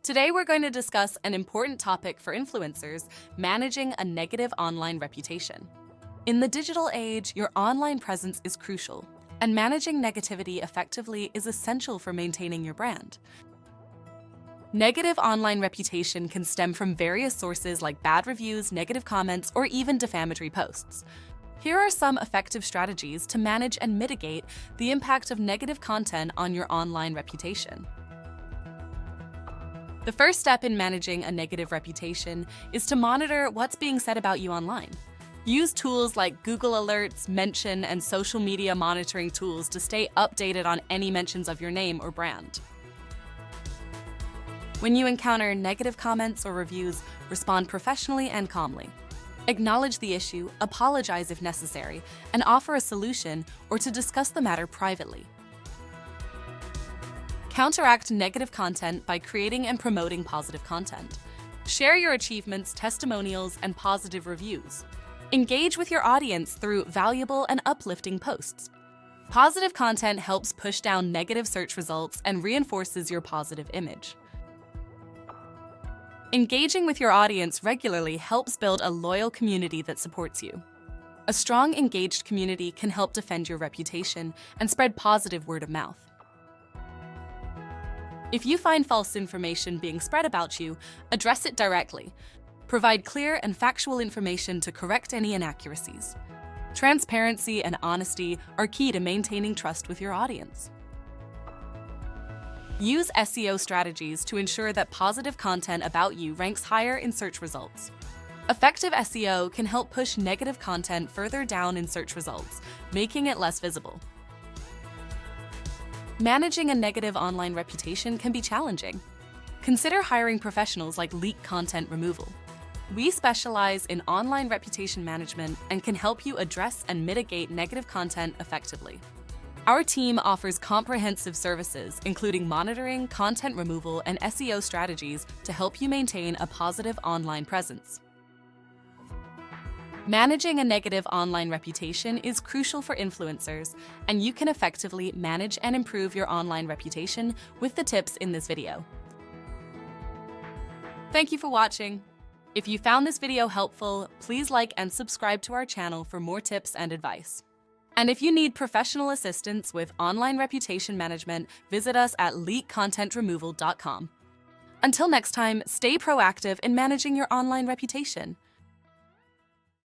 Today we're going to discuss an important topic for influencers, managing a negative online reputation. In the digital age, your online presence is crucial, and managing negativity effectively is essential for maintaining your brand. Negative online reputation can stem from various sources like bad reviews, negative comments, or even defamatory posts. Here are some effective strategies to manage and mitigate the impact of negative content on your online reputation. The first step in managing a negative reputation is to monitor what's being said about you online. Use tools like Google Alerts, Mention, and social media monitoring tools to stay updated on any mentions of your name or brand. When you encounter negative comments or reviews, respond professionally and calmly. Acknowledge the issue, apologize if necessary, and offer a solution or to discuss the matter privately. Counteract negative content by creating and promoting positive content. Share your achievements, testimonials, and positive reviews. Engage with your audience through valuable and uplifting posts. Positive content helps push down negative search results and reinforces your positive image. Engaging with your audience regularly helps build a loyal community that supports you. A strong, engaged community can help defend your reputation and spread positive word of mouth. If you find false information being spread about you, address it directly. Provide clear and factual information to correct any inaccuracies. Transparency and honesty are key to maintaining trust with your audience. Use SEO strategies to ensure that positive content about you ranks higher in search results. Effective SEO can help push negative content further down in search results, making it less visible. Managing a negative online reputation can be challenging. Consider hiring professionals like Leak Content Removal. We specialize in online reputation management and can help you address and mitigate negative content effectively. Our team offers comprehensive services, including monitoring, content removal, and SEO strategies to help you maintain a positive online presence. Managing a negative online reputation is crucial for influencers, and you can effectively manage and improve your online reputation with the tips in this video. Thank you for watching. If you found this video helpful, please like and subscribe to our channel for more tips and advice. And if you need professional assistance with online reputation management, visit us at leakcontentremoval.com. Until next time, stay proactive in managing your online reputation.